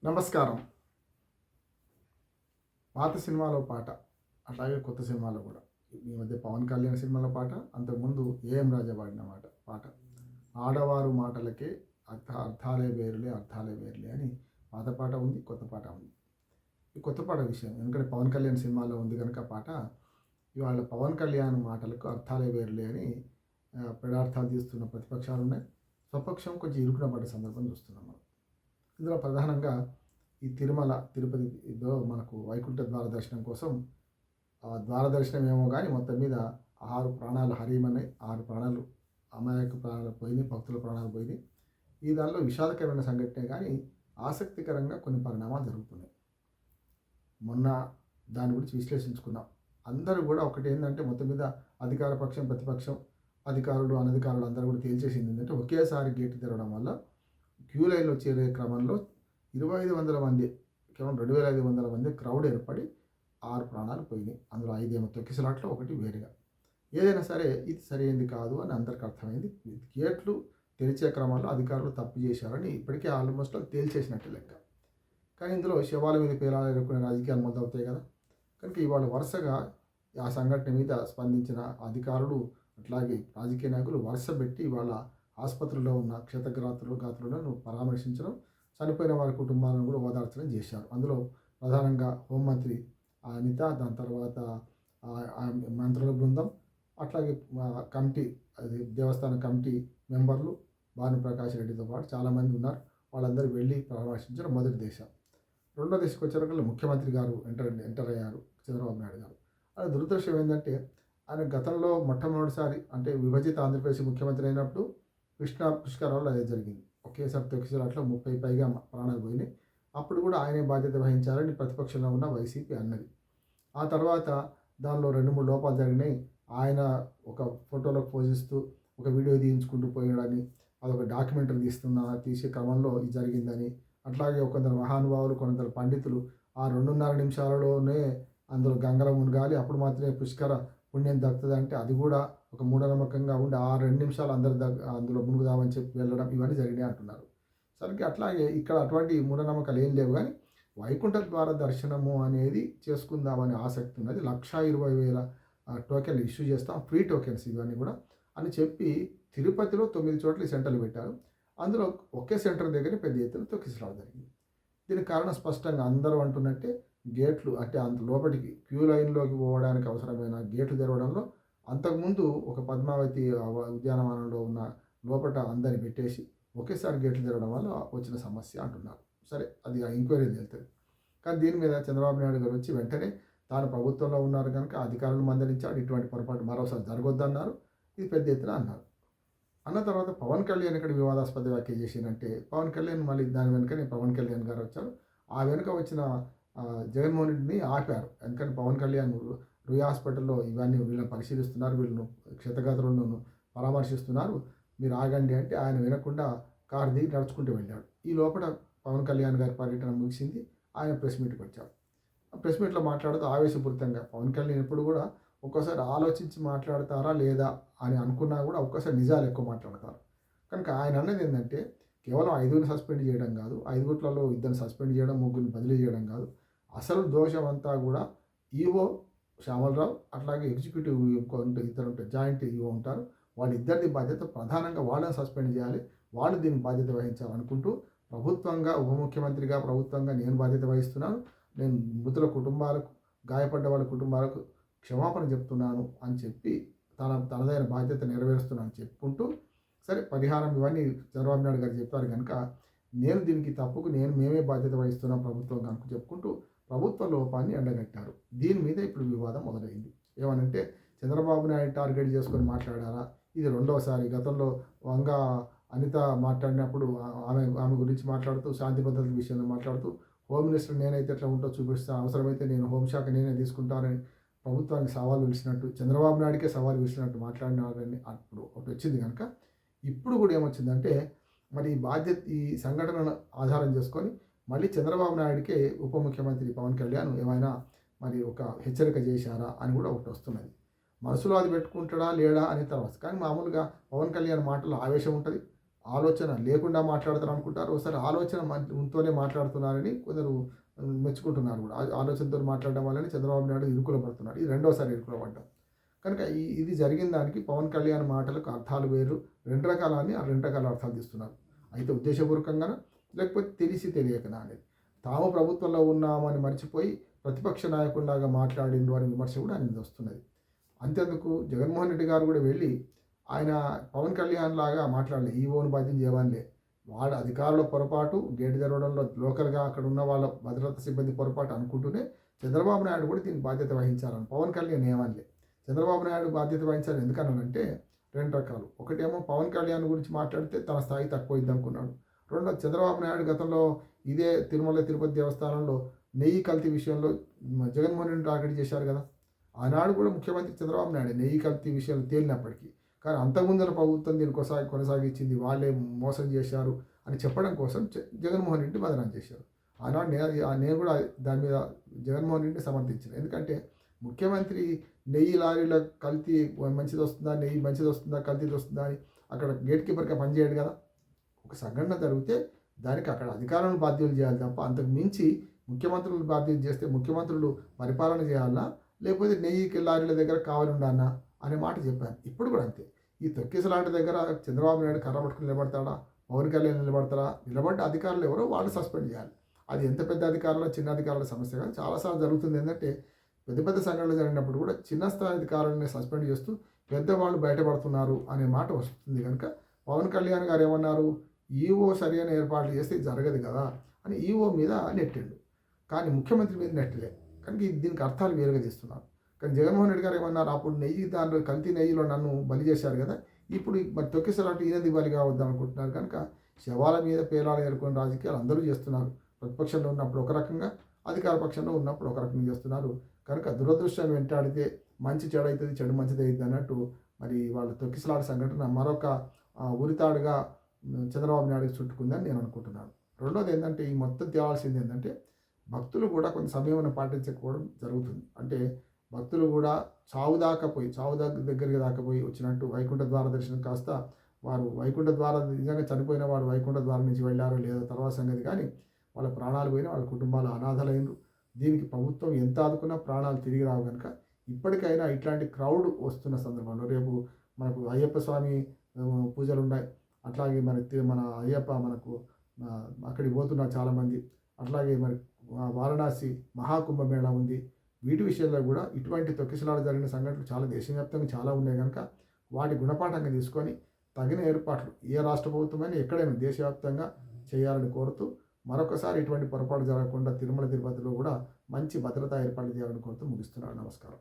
నమస్కారం. పాత సినిమాలో పాట, అట్లాగే కొత్త సినిమాలో కూడా. ఈ మధ్య 'పవన్ కళ్యాణ్' సినిమాలో పాట, అంతకుముందు 'ఏఎం రాజా' పాడిన పాట. ఆడవారు మాటలకే అర్థాలే వేరులే అర్థాలే వేరులే అని పాత పాట ఉంది, కొత్త పాట ఉంది. ఈ కొత్త పాట విషయం ఎందుకంటే 'పవన్ కళ్యాణ్' సినిమాలో ఉంది కనుక పాట, ఇవాళ 'పవన్ కళ్యాణ్' మాటలకు అర్థాలే వేరులే అని పెడార్థాలు తీస్తున్న ప్రతిపక్షాలు ఉన్నాయి. స్వపక్షం కొంచెం ఇరుకున పడ్డ సందర్భం చూస్తున్నాం మనం. ఇందులో ప్రధానంగా ఈ తిరుపతిలో మనకు వైకుంఠ ద్వార దర్శనం కోసం ద్వార దర్శనం ఏమో కానీ మొత్తం మీద 6 ప్రాణాలు హరీమన్నాయి. 6 ప్రాణాలు, అమాయక ప్రాణాలు పోయినాయి, భక్తుల ప్రాణాలు పోయినాయి. ఈ దానిలో విషాదకరమైన సంఘటనే కానీ ఆసక్తికరంగా కొన్ని పరిణామాలు జరుగుతున్నాయి. మొన్న దాని గురించి విశ్లేషించుకున్నాం. అందరూ కూడా ఒకటి ఏంటంటే, మొత్తం మీద అధికార పక్షం, ప్రతిపక్షం, అధికారులు, అనధికారులు అందరూ కూడా తేల్చేసింది ఏంటంటే, ఒకేసారి గేటు తెరవడం వల్ల క్యూ లైన్లో చేరే క్రమంలో 2500 మంది, కేవలం 2500 మంది క్రౌడ్ ఏర్పడి 6 ప్రాణాలు పోయినాయి. అందులో 5 ఏమో తొక్కిసలాట్లో, ఒకటి వేరుగా. ఏదైనా సరే ఇది సరైనది కాదు అని అందరికీ అర్థమైంది. గేట్లు తెరిచే క్రమంలో అధికారులు తప్పు చేశారని ఇప్పటికే ఆల్మోస్ట్ తేల్చేసినట్టు లెక్క. కానీ ఇందులో శవాల మీద పేలాలు ఎదుర్కొనే రాజకీయాలు మొదలవుతాయి కదా. కనుక ఇవాళ వరుసగా ఆ సంఘటన మీద స్పందించిన అధికారులు, అట్లాగే రాజకీయ నాయకులు వరుస పెట్టి ఇవాళ ఆసుపత్రిలో ఉన్న క్షతగాత్రులను పరామర్శించడం, చనిపోయిన వారి కుటుంబాలను కూడా ఓదార్చడం చేశారు. అందులో ప్రధానంగా హోంమంత్రి అనిత, దాని తర్వాత మంత్రుల బృందం, అట్లాగే కమిటీ, అది దేవస్థాన కమిటీ మెంబర్లు భానుప్రకాష్ రెడ్డితో పాటు చాలామంది ఉన్నారు. వాళ్ళందరూ వెళ్ళి పరామర్శించడం మొదటి దశ. రెండో దశకు వచ్చేసరికి ముఖ్యమంత్రి గారు ఎంటర్ అయ్యారు, చంద్రబాబు నాయుడు గారు. అది దురదృష్టం ఏంటంటే, ఆయన గతంలో మొట్టమొదటిసారి అంటే విభజిత ఆంధ్రప్రదేశ్ ముఖ్యమంత్రి అయినప్పుడు కృష్ణా పుష్కరాల్లో అదే జరిగింది. ఒకేసారి తొక్కిసలాట్లో 30 పైగా ప్రాణాలు పోయినాయి. అప్పుడు కూడా ఆయనే బాధ్యత వహించాలని ప్రతిపక్షంలో ఉన్న వైసీపీ అన్నది. ఆ తర్వాత దానిలో 2-3 లోపాలు జరిగినాయి. ఆయన ఒక ఫోటోలకు పోజిస్తూ ఒక వీడియో తీయించుకుంటూ పోయాడని, అదొక డాక్యుమెంటరీ తీసే క్రమంలో ఇది జరిగిందని, అట్లాగే కొందరు మహానుభావులు, కొందరు పండితులు ఆ 2.5 నిమిషాలలోనే అందులో గంగలో మునగాలి, అప్పుడు మాత్రమే పుష్కర పుణ్యం దక్కుతుంది అంటే, అది కూడా ఒక మూఢనమ్మకంగా ఉండి ఆ 2 నిమిషాలు అందులో మునుగుదామని చెప్పి వెళ్ళడం, ఇవన్నీ జరిగినాయి అంటున్నారు. సరికి అట్లాగే ఇక్కడ అటువంటి మూఢనమ్మకాలు ఏం లేవు. కానీ వైకుంఠ ద్వార దర్శనము అనేది చేసుకుందామని ఆసక్తి ఉన్నది. 1,20,000 టోకెన్లు ఇష్యూ చేస్తాం, ఫ్రీ టోకెన్స్ ఇవన్నీ కూడా అని చెప్పి తిరుపతిలో 9 చోట్ల ఈ సెంటర్లు పెట్టారు. అందులో ఒకే సెంటర్ దగ్గర పెద్ద ఎత్తున తొక్కిసలాట జరిగింది. దీనికి కారణం స్పష్టంగా అందరూ అంటున్నట్టే, గేట్లు అంటే అంత లోపలికి క్యూ లైన్లోకి పోవడానికి అవసరమైన గేట్లు తెరవడంలో అంతకుముందు ఒక పద్మావతి ఉద్యానవనంలో ఉన్న లోపల అందరిని పెట్టేసి ఒకేసారి గేట్లు తెరవడం వల్ల వచ్చిన సమస్య అంటున్నారు. సరే, అది ఎంక్వైరీ వెళ్తుంది. కానీ దీని మీద చంద్రబాబు నాయుడు గారు వచ్చి వెంటనే తాను ప్రభుత్వంలో ఉన్నారు కనుక అధికారులను మందలించాడు. ఇటువంటి పొరపాటు మరోసారి జరగొద్దన్నారు. ఇది పెద్ద ఎత్తున అన్నారు. అన్న తర్వాత పవన్ కళ్యాణ్ ఇక్కడ వివాదాస్పద వ్యాఖ్యలు చేసిందంటే, పవన్ కళ్యాణ్ మళ్ళీ దాని వెనుకనే పవన్ కళ్యాణ్ గారు వచ్చారు. ఆ వెనుక వచ్చిన జగన్మోహన్ రెడ్డిని ఆపారు. ఎందుకంటే పవన్ కళ్యాణ్ రుయ్ హాస్పిటల్లో ఇవన్నీ వీళ్ళని పరిశీలిస్తున్నారు, వీళ్ళను క్షతగాత్రులను పరామర్శిస్తున్నారు, మీరు ఆగండి అంటే ఆయన వినకుండా కారు దిగి నడుచుకుంటూ వెళ్ళాడు. ఈ లోపల పవన్ కళ్యాణ్ గారి పర్యటన ముగిసింది. ఆయన ప్రెస్ మీట్కి వచ్చారు. ప్రెస్ మీట్లో మాట్లాడుతూ ఆవేశపూరితంగా, పవన్ కళ్యాణ్ ఎప్పుడు కూడా ఒక్కోసారి ఆలోచించి మాట్లాడతారా లేదా అని అనుకున్నా కూడా ఒక్కోసారి నిజాలు ఎక్కువ మాట్లాడతారు. కనుక ఆయన అన్నది ఏంటంటే, కేవలం 5 సస్పెండ్ చేయడం కాదు, 5 2 సస్పెండ్ చేయడం, 3 బదిలీ చేయడం కాదు, అసలు దోషం అంతా కూడా ఈఓ శ్యామలరావు, అట్లాగే ఎగ్జిక్యూటివ్ ఇద్దరు ఉంటారు, జాయింట్ ఈఓ ఉంటారు, వాళ్ళిద్దరిది బాధ్యత. ప్రధానంగా వాళ్ళని సస్పెండ్ చేయాలి, వాళ్ళు దీనికి బాధ్యత వహించాలనుకుంటూ ప్రభుత్వంగా, ఉప ముఖ్యమంత్రిగా ప్రభుత్వంగా నేను బాధ్యత వహిస్తున్నాను, నేను మృతుల కుటుంబాలకు, గాయపడ్డ వాళ్ళ కుటుంబాలకు క్షమాపణ చెప్తున్నాను అని చెప్పి తనదైన బాధ్యత నెరవేరుస్తున్నాను చెప్పుకుంటూ, సరే పరిహారం ఇవన్నీ చంద్రబాబు నాయుడు గారు చెప్పారు కనుక నేను దీనికి తప్పుకు మేమే బాధ్యత వహిస్తున్నాం ప్రభుత్వం కనుక చెప్పుకుంటూ ప్రభుత్వ లోపాన్ని ఎండగట్టారు. దీని మీద ఇప్పుడు వివాదం మొదలైంది. ఏమనంటే, చంద్రబాబు నాయుడు టార్గెట్ చేసుకొని మాట్లాడారా? ఇది రెండవసారి. గతంలో అనిత మాట్లాడినప్పుడు ఆమె గురించి మాట్లాడుతూ, శాంతి భద్రతల విషయంలో మాట్లాడుతూ, హోమ్ మినిస్టర్ నేనైతే ఎట్లా ఉంటో చూపిస్తాను, అవసరమైతే నేను హోంశాఖ నేనే తీసుకుంటానని ప్రభుత్వానికి సవాల్ విలిచినట్టు, చంద్రబాబు నాయుడికే సవాల్ విలిచినట్టు మాట్లాడినారని అప్పుడు ఒకటి వచ్చింది కనుక, ఇప్పుడు కూడా ఏమొచ్చిందంటే, మరి ఈ సంఘటనను ఆధారం చేసుకొని మళ్ళీ చంద్రబాబు నాయుడికే ఉప ముఖ్యమంత్రి పవన్ కళ్యాణ్ ఏమైనా మరి ఒక హెచ్చరిక చేశారా అని కూడా ఒకటి వస్తున్నది. మనసులో అది పెట్టుకుంటాడా లేడా అనే తర్వాత, కానీ మామూలుగా పవన్ కళ్యాణ్ మాటలో ఆవేశం ఉంటుంది, ఆలోచన లేకుండా మాట్లాడతారు అనుకుంటారు. ఒకసారి ఆలోచన తోనే మాట్లాడుతున్నారని కొందరు మెచ్చుకుంటున్నారు కూడా. ఆలోచనతో మాట్లాడడం వల్లనే చంద్రబాబు నాయుడు ఇరుకులో పడుతున్నాడు. ఇది రెండోసారి ఇరుకులో పడ్డాం. కనుక ఇది జరిగిన దానికి పవన్ కళ్యాణ్ మాటలకు అర్థాలు వేరు. 2 రకాలని ఆ 2 రకాల అర్థాలు తీస్తున్నారు. అయితే ఉద్దేశపూర్వకంగానా లేకపోతే తెలిసి తెలియకనా అనేది. తాము ప్రభుత్వంలో ఉన్నామని మర్చిపోయి ప్రతిపక్ష నాయకుడిలాగా మాట్లాడిండు అనే విమర్శ కూడా ఆయన మీద వస్తున్నది. అంతేందుకు జగన్మోహన్ రెడ్డి గారు కూడా వెళ్ళి ఆయన పవన్ కళ్యాణ్ లాగా మాట్లాడలే. ఈవోను బాధ్యం చేయవాలే. వాడు అధికారుల పొరపాటు, గేటు తెరవడంలో లోకల్గా అక్కడ ఉన్న వాళ్ళ భద్రతా సిబ్బంది పొరపాటు అనుకుంటూనే చంద్రబాబు నాయుడు కూడా దీనికి బాధ్యత వహించాలని పవన్ కళ్యాణ్ ఏమనలే. చంద్రబాబు నాయుడు బాధ్యత వహించాలి ఎందుకన్నానంటే 2 రకాలు. ఒకటేమో పవన్ కళ్యాణ్ గురించి మాట్లాడితే తన స్థాయి తక్కువైంది అనుకున్నాడు. రెండోది చంద్రబాబు నాయుడు గతంలో ఇదే తిరుమల తిరుపతి దేవస్థానంలో నెయ్యి కల్తీ విషయంలో జగన్మోహన్ రెడ్డి టార్గెట్ చేశారు కదా. ఆనాడు కూడా ముఖ్యమంత్రి చంద్రబాబు నాయుడు నెయ్యి కల్తీ విషయాలు తేలినప్పటికీ, కానీ అంతకుముందర ప్రభుత్వం దీన్ని కొనసాగించింది, వాళ్ళే మోసం చేశారు అని చెప్పడం కోసం జగన్మోహన్ రెడ్డి బదనాం చేశారు. ఆనాడు నేను కూడా దాని మీద జగన్మోహన్ రెడ్డిని సమర్థించాను. ఎందుకంటే ముఖ్యమంత్రి నెయ్యి లారీల కల్తీ మంచిది వస్తుందా, నెయ్యి మంచిది వస్తుందా, కల్తీది వస్తుందా అని అక్కడ గేట్ కీపర్గా పనిచేయడు కదా. ఒక సంఘటన జరిగితే దానికి అక్కడ అధికారులను బాధ్యులు చేయాలి తప్ప అంతకు మించి ముఖ్యమంత్రులు బాధ్యత చేస్తే ముఖ్యమంత్రులు పరిపాలన చేయాలా లేకపోతే నెయ్యి లారీల దగ్గర కావాలి ఉండాలన్నా అనే మాట చెప్పాను. ఇప్పుడు కూడా అంతే. ఈ తొక్కిసలాంటి దగ్గర చంద్రబాబు నాయుడు కర్ర పట్టుకుని నిలబడతాడా, పవన్ కళ్యాణ్ నిలబడతారా? నిలబడ్డ అధికారులు ఎవరో వాళ్ళు సస్పెండ్ చేయాలి. అది ఎంత పెద్ద అధికారులు చిన్న అధికారుల సమస్య కానీ చాలాసార్లు జరుగుతుంది. ఏంటంటే పెద్ద పెద్ద సంఘటనలు జరిగినప్పుడు కూడా చిన్న స్థాయి అధికారులని సస్పెండ్ చేస్తూ పెద్దవాళ్ళు బయటపడుతున్నారు అనే మాట వస్తుంది. కనుక పవన్ కళ్యాణ్ గారు ఏమన్నారు, ఈఓ సరైన ఏర్పాట్లు చేస్తే జరగదు కదా అని ఈఓ మీద నెట్టిండు, కానీ ముఖ్యమంత్రి మీద నెట్టలే. కనుక దీనికి అర్థాలు వేరుగా తీస్తున్నారు. కానీ జగన్మోహన్ రెడ్డి గారు ఏమన్నారు, అప్పుడు నెయ్యి దాంట్లో కల్తీ నెయ్యిలో నన్ను బలి చేశారు కదా, ఇప్పుడు మరి తొక్కిసలాంటి ఈయనది బలి కావద్దాం అనుకుంటున్నారు. కనుక శవాల మీద పేలాలు ఏరుకుని రాజకీయాలు అందరూ చేస్తున్నారు. ప్రతిపక్షంలో ఉన్నప్పుడు ఒక రకంగా, అధికార పక్షంలో ఉన్నప్పుడు ఒక రకంగా చేస్తున్నారు. కనుక దురదృష్టం వెంటాడితే మంచి చెడు అవుతుంది, చెడు మంచిది అవుతుంది అన్నట్టు మరి వాళ్ళ తొక్కిసలాట సంఘటన మరొక ఉరితాడుగా చంద్రబాబు నాయుడుకి చుట్టుకుందని నేను అనుకుంటున్నాను. రెండోది ఏంటంటే ఈ మొత్తం తేవాల్సింది ఏంటంటే భక్తులు కూడా కొంత సమయం పాటించకపోవడం జరుగుతుంది. అంటే భక్తులు కూడా చావు దగ్గరికి దాకపోయి వచ్చినట్టు వైకుంఠ ద్వార దర్శనం కాస్త వారు వైకుంఠ ద్వార నిజంగా చనిపోయిన వాడు వైకుంఠ ద్వారం నుంచి వెళ్ళారో లేదో తర్వాత సంగతి, కానీ వాళ్ళ ప్రాణాలు పోయినా వాళ్ళ కుటుంబాలు అనాథలైనరు. దీనికి ప్రభుత్వం ఎంత ఆదుకున్నా ప్రాణాలు తిరిగి రావు. కనుక ఇప్పటికైనా ఇట్లాంటి క్రౌడ్ వస్తున్న సందర్భంలో రేపు మనకు అయ్యప్ప స్వామి పూజలు ఉన్నాయి. అట్లాగే మన అయ్యప్ప మనకు అక్కడికి పోతున్నారు చాలామంది. అట్లాగే మరి వారణాసి మహాకుంభమేళా ఉంది. వీటి విషయంలో కూడా ఇటువంటి తొక్కిసలాట జరిగిన సంఘటనలు చాలా దేశవ్యాప్తంగా చాలా ఉన్నాయి. కనుక వాటి గుణపాఠంగా తీసుకొని తగిన ఏర్పాట్లు ఏ రాష్ట్ర ప్రభుత్వమైనా ఎక్కడైనా దేశవ్యాప్తంగా చేయాలని కోరుతూ మరొకసారి ఇటువంటి పొరపాటు జరగకుండా తిరుమల తిరుపతిలో కూడా మంచి భద్రతా ఏర్పాట్లు చేయాలని కోరుతూ ముగిస్తున్నాను. నమస్కారం.